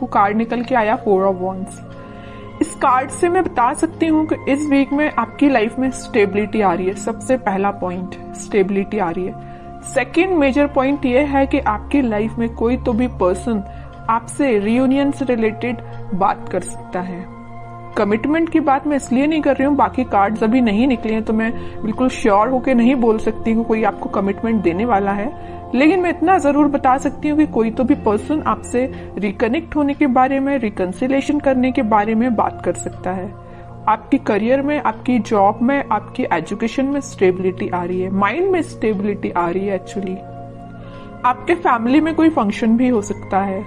आपको कार्ड निकल के आया 4 ऑफ वॉन्ड्स। इस कार्ड से मैं बता सकती हूँ कि इस वीक में आपकी लाइफ में स्टेबिलिटी आ रही है। सबसे पहला पॉइंट स्टेबिलिटी आ रही है। सेकंड मेजर पॉइंट ये है कि आपकी लाइफ में कोई तो भी पर्सन आपसे रियूनियन से रिलेटेड बात कर सकता है। कमिटमेंट की बात मैं इसलिए नहीं कर रही हूँ, बाकी कार्ड्स अभी नहीं निकले हैं तो मैं बिल्कुल श्योर होके नहीं बोल सकती हूँ कोई आपको कमिटमेंट देने वाला है, लेकिन मैं इतना जरूर बता सकती हूँ कि कोई तो भी पर्सन आपसे रिकनेक्ट होने के बारे में, रिकंसिलेशन करने के बारे में बात कर सकता है। आपकी करियर में, आपकी जॉब में, आपकी एजुकेशन में स्टेबिलिटी आ रही है, माइंड में स्टेबिलिटी आ रही है। एक्चुअली आपके फैमिली में कोई फंक्शन भी हो सकता है,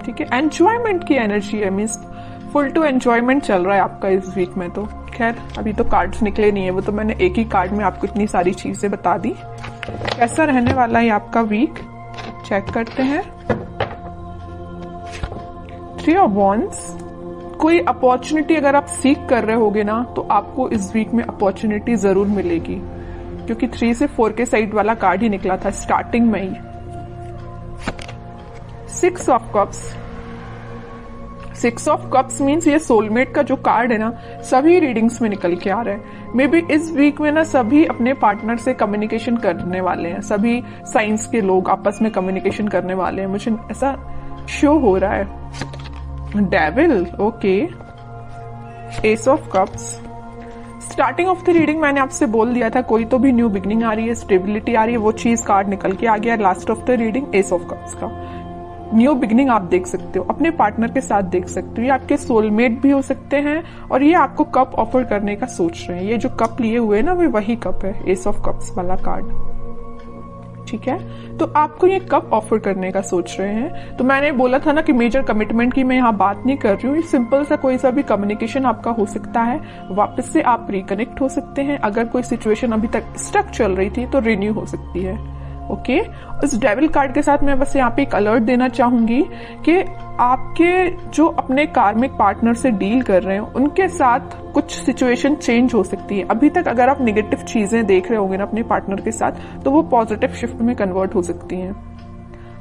ठीक है। एंजॉयमेंट की एनर्जी है, मीन्स फुल टू एंजॉयमेंट चल रहा है आपका इस वीक में। तो खैर अभी तो कार्ड्स निकले नहीं है, वो तो मैंने एक ही कार्ड में आपको इतनी सारी चीजें बता दी। कैसा रहने वाला है आपका वीक, चेक करते हैं। 3 ऑफ वॉन्ड्स। कोई अपॉर्चुनिटी अगर आप सीख कर रहे होगे ना तो आपको इस वीक में अपॉर्चुनिटी जरूर मिलेगी, क्योंकि 3 से 4 के साइड वाला कार्ड ही निकला था स्टार्टिंग में ही। 6 of cups. 6 of cups means ये सोलमेट का जो कार्ड है ना, सभी रीडिंग्स में निकल के आ रहा है। मे बी इस वीक में ना सभी अपने पार्टनर से कम्युनिकेशन करने वाले हैं, सभी साइंस के लोग आपस में कम्युनिकेशन करने वाले हैं, मुझे ऐसा शो हो रहा है। Devil, okay. S of cups. Starting of the reading मैंने आपसे बोल दिया था कोई तो भी न्यू बिगनिंग आ रही है, स्टेबिलिटी आ रही है, वो चीज कार्ड निकल के आ गया। Last of the reading S of cups का न्यू बिगनिंग आप देख सकते हो, अपने पार्टनर के साथ देख सकते हो। ये आपके सोलमेट भी हो सकते हैं और ये आपको कप ऑफर करने का सोच रहे हैं। ये जो कप लिए हुए ना, वे वही कप है, एस ऑफ कप्स वाला कार्ड, ठीक है। तो आपको ये कप ऑफर करने का सोच रहे हैं। तो मैंने बोला था ना कि मेजर कमिटमेंट की मैं यहाँ बात नहीं कर रही हूँ, सिंपल सा कोई सा भी कम्युनिकेशन आपका हो सकता है, वापस से आप रिकनेक्ट हो सकते हैं। अगर कोई सिचुएशन अभी तक स्टक चल रही थी तो रिन्यू हो सकती है, ओके। इस डेविल कार्ड के साथ मैं बस यहाँ पे एक अलर्ट देना चाहूंगी कि आपके जो अपने कार्मिक पार्टनर से डील कर रहे हैं उनके साथ कुछ सिचुएशन चेंज हो सकती है। अभी तक अगर आप नेगेटिव चीजें देख रहे होंगे ना अपने पार्टनर के साथ, तो वो पॉजिटिव शिफ्ट में कन्वर्ट हो सकती हैं।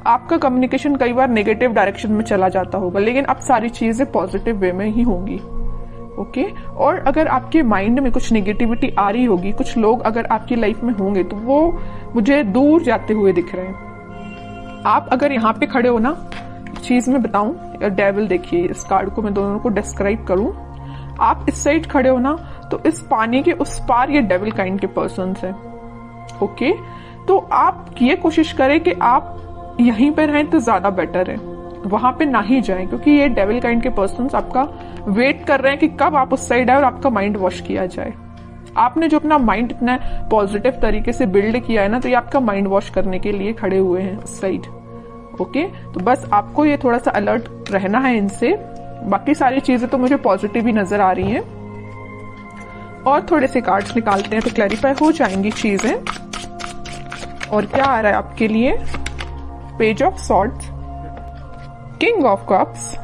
आपका कम्युनिकेशन कई बार नेगेटिव डायरेक्शन में चला जाता होगा, लेकिन अब सारी चीजें पॉजिटिव वे में ही होंगी, ओके। और अगर आपके माइंड में कुछ नेगेटिविटी आ रही होगी, कुछ लोग अगर आपकी लाइफ में होंगे तो वो मुझे दूर जाते हुए दिख रहे हैं। आप अगर यहाँ पे खड़े हो ना, चीज मैं बताऊं, डेविल देखिए, इस कार्ड को मैं दोनों को डिस्क्राइब करूं। आप इस साइड खड़े हो ना, तो इस पानी के उस पार ये डेविल काइंड के पर्सन्स हैं, ओके। तो आप ये कोशिश करें कि आप यहीं पे रहें तो ज्यादा बेटर है, वहां पे ना ही जाएं, क्योंकि ये डेविल काइंड के पर्सन्स आपका वेट कर रहे हैं कि कब आप उस साइड आए और आपका माइंड वॉश किया जाए। आपने जो अपना माइंड इतना पॉजिटिव तरीके से बिल्ड किया है ना, तो ये आपका माइंड वॉश करने के लिए खड़े हुए हैं उस साइड, ओके। तो बस आपको ये थोड़ा सा अलर्ट रहना है इनसे। बाकी सारी चीजें तो मुझे पॉजिटिव ही नजर आ रही हैं। और थोड़े से कार्ड्स निकालते हैं तो क्लैरिफाई हो जाएंगी चीजें। और क्या आ रहा है आपके लिए, page of swords, king of cups.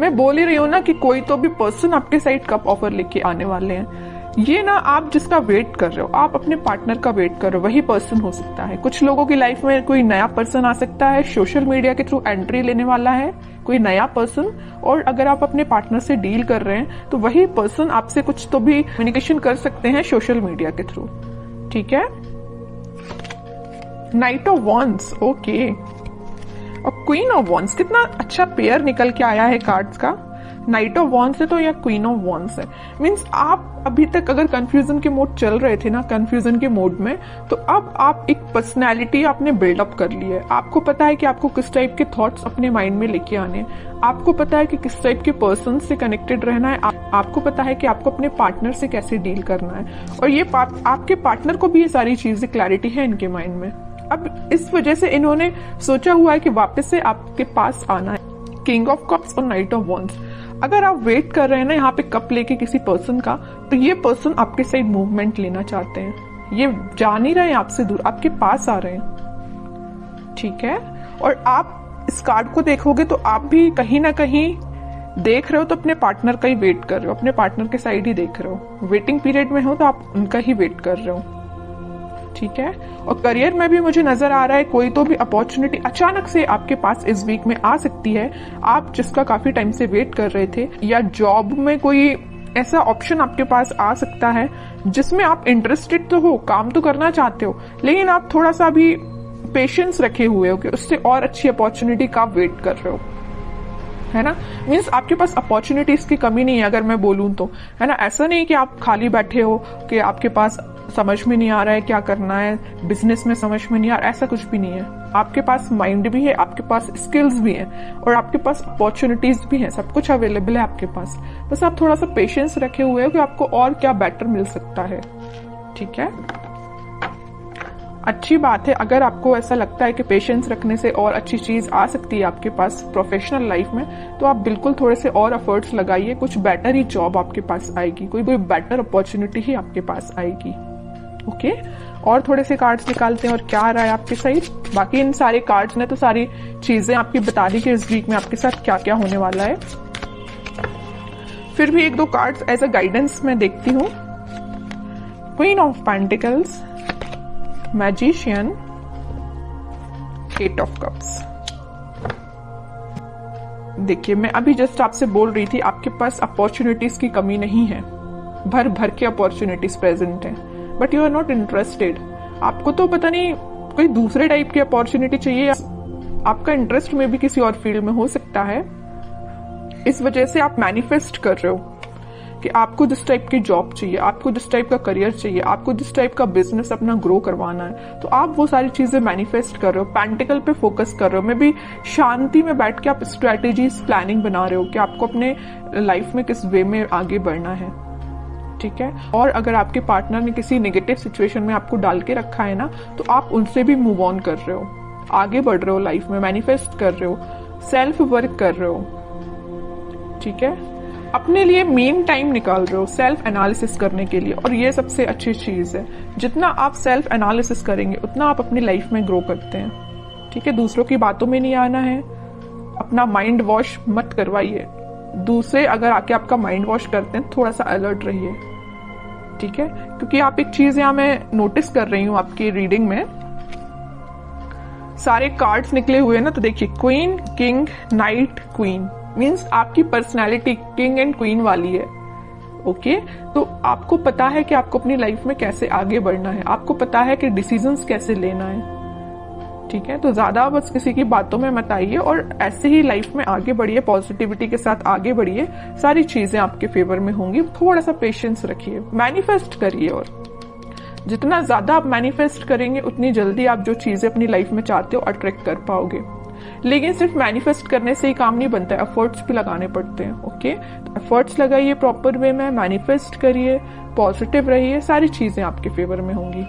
मैं बोल ही रही हूं ना कि कोई तो भी पर्सन आपके साइड कप ऑफर लेके आने वाले हैं। ये ना आप जिसका वेट कर रहे हो, आप अपने पार्टनर का वेट कर रहे हो, वही पर्सन हो सकता है। कुछ लोगों की लाइफ में कोई नया पर्सन आ सकता है, सोशल मीडिया के थ्रू एंट्री लेने वाला है कोई नया पर्सन। और अगर आप अपने पार्टनर से डील कर रहे हैं तो वही पर्सन आपसे कुछ तो भी कम्युनिकेशन कर सकते हैं सोशल मीडिया के थ्रू, ठीक है। Night of wands, okay. और क्वीन ऑफ वॉन्ड्स, कितना अच्छा पेयर निकल के आया है कार्ड्स का। नाइट ऑफ वॉन्ड्स है तो या क्वीन ऑफ वॉन्ड्स है, मीन्स आप अभी तक अगर कंफ्यूजन के मोड चल रहे थे ना, कंफ्यूजन के मोड में, तो अब आप एक पर्सनैलिटी आपने बिल्डअप कर ली है। आपको पता है कि आपको किस टाइप के थॉट्स अपने माइंड में लेके आने हैं, आपको पता है कि किस टाइप के पर्सन से कनेक्टेड रहना है, आपको पता है कि आपको अपने पार्टनर से कैसे डील करना है। और ये आपके पार्टनर को भी ये सारी चीजें क्लैरिटी है इनके माइंड में। अब इस वजह से इन्होंने सोचा हुआ है कि वापस से आपके पास आना है। किंग ऑफ कप्स और नाइट ऑफ वॉन्ड्स। अगर आप वेट कर रहे हैं ना यहाँ पे कप लेके किसी पर्सन का, तो ये पर्सन आपके साइड मूवमेंट लेना चाहते हैं। ये जा नहीं रहे हैं आपसे दूर, आपके पास आ रहे हैं, ठीक है। और आप इस कार्ड को देखोगे तो आप भी कहीं ना कहीं देख रहे हो तो अपने पार्टनर का ही वेट कर रहे हो, अपने पार्टनर के साइड ही देख रहे हो। वेटिंग पीरियड में हो तो आप उनका ही वेट कर रहे हो, ठीक है। और करियर में भी मुझे नजर आ रहा है कोई तो भी अपॉर्चुनिटी अचानक से आपके पास इस वीक में आ सकती है, आप जिसका काफी टाइम से वेट कर रहे थे, या जॉब में कोई ऐसा ऑप्शन आपके पास आ सकता है जिसमें आप इंटरेस्टेड तो हो, काम तो करना चाहते हो, लेकिन आप थोड़ा सा भी पेशेंस रखे हुए हो कि उससे और अच्छी अपॉर्चुनिटी का वेट कर रहे हो, है ना। मीन्स आपके पास अपॉर्चुनिटीज की कमी नहीं है अगर मैं बोलूं तो, है ना। ऐसा नहीं कि आप खाली बैठे हो कि आपके पास समझ में नहीं आ रहा है क्या करना है, बिजनेस में समझ में नहीं आ रहा, ऐसा कुछ भी नहीं है। आपके पास माइंड भी है, आपके पास स्किल्स भी हैं और आपके पास अपॉर्चुनिटीज भी हैं, सब कुछ अवेलेबल है आपके पास। बस आप थोड़ा सा पेशेंस रखे हुए हो कि आपको और क्या बेटर मिल सकता है, ठीक है। अच्छी बात है अगर आपको ऐसा लगता है कि पेशेंस रखने से और अच्छी चीज आ सकती है आपके पास प्रोफेशनल लाइफ में, तो आप बिल्कुल थोड़े से और एफर्ट्स लगाइए, कुछ बेटर ही जॉब आपके पास आएगी, कोई बेटर अपॉर्चुनिटी ही आपके पास आएगी। ओके, और थोड़े से कार्ड्स निकालते हैं और क्या आ रहा है आपके साइड। बाकी इन सारे कार्ड्स ने तो सारी चीजें आपकी बता दी कि इस वीक में आपके साथ क्या क्या होने वाला है। फिर भी एक दो कार्ड्स एज अ गाइडेंस मैं देखती हूँ। Queen of pentacles, magician, eight of cups. देखिए मैं अभी जस्ट आपसे बोल रही थी आपके पास अपॉर्चुनिटीज की कमी नहीं है, भर भर के अपॉर्चुनिटीज प्रेजेंट है, but you are not interested. आपको तो पता नहीं कोई दूसरे टाइप की अपॉर्चुनिटी चाहिए, आपका इंटरेस्ट में भी किसी और फील्ड में हो सकता है। इस वजह से आप मैनिफेस्ट कर रहे हो कि आपको जिस टाइप की जॉब चाहिए, आपको जिस टाइप का करियर चाहिए, आपको जिस टाइप का बिजनेस अपना ग्रो करवाना है, तो आप वो सारी चीजें मैनिफेस्ट कर रहे हो, पेंटिकल पे फोकस कर रहे हो। मे भी शांति में बैठ के आप स्ट्रेटेजीज प्लानिंग बना रहे हो कि आपको अपने लाइफ में किस वे में आगे बढ़ना है, ठीक है। और अगर आपके पार्टनर ने किसी नेगेटिव सिचुएशन में आपको डाल के रखा है ना, तो आप उनसे भी मूव ऑन कर रहे हो, आगे बढ़ रहे हो लाइफ में, मैनिफेस्ट कर रहे हो, सेल्फ वर्क कर रहे हो, ठीक है। अपने लिए मेन टाइम निकाल रहे हो सेल्फ एनालिसिस करने के लिए, और ये सबसे अच्छी चीज है। जितना आप सेल्फ एनालिसिस करेंगे उतना आप अपनी लाइफ में ग्रो करते हैं, ठीक है। दूसरों की बातों में नहीं आना है, अपना माइंड वॉश मत करवाइए। दूसरे अगर आके आपका माइंड वॉश करते हैं, थोड़ा सा अलर्ट रहिए, ठीक है। क्योंकि आप एक चीज यहां मैं नोटिस कर रही हूं आपकी रीडिंग में, सारे कार्ड्स निकले हुए ना, तो देखिए queen, king, night, queen, means आपकी पर्सनैलिटी किंग एंड क्वीन वाली है। ओके, तो आपको पता है कि आपको अपनी लाइफ में कैसे आगे बढ़ना है, आपको पता है कि डिसीजंस कैसे लेना है, ठीक है। तो ज्यादा बस किसी की बातों में मत आइए और ऐसे ही लाइफ में आगे बढ़िए, पॉजिटिविटी के साथ आगे बढ़िए, सारी चीजें आपके फेवर में होंगी। थोड़ा सा पेशेंस रखिए, मैनिफेस्ट करिए, और जितना ज्यादा आप मैनिफेस्ट करेंगे उतनी जल्दी आप जो चीजें अपनी लाइफ में चाहते हो अट्रैक्ट कर पाओगे। लेकिन सिर्फ मैनिफेस्ट करने से ही काम नहीं बनता है, एफर्ट्स भी लगाने पड़ते हैं। ओके, तो एफर्ट्स लगाइए प्रॉपर वे में, मैनिफेस्ट करिए, पॉजिटिव रहिए, सारी चीजें आपके फेवर में होंगी।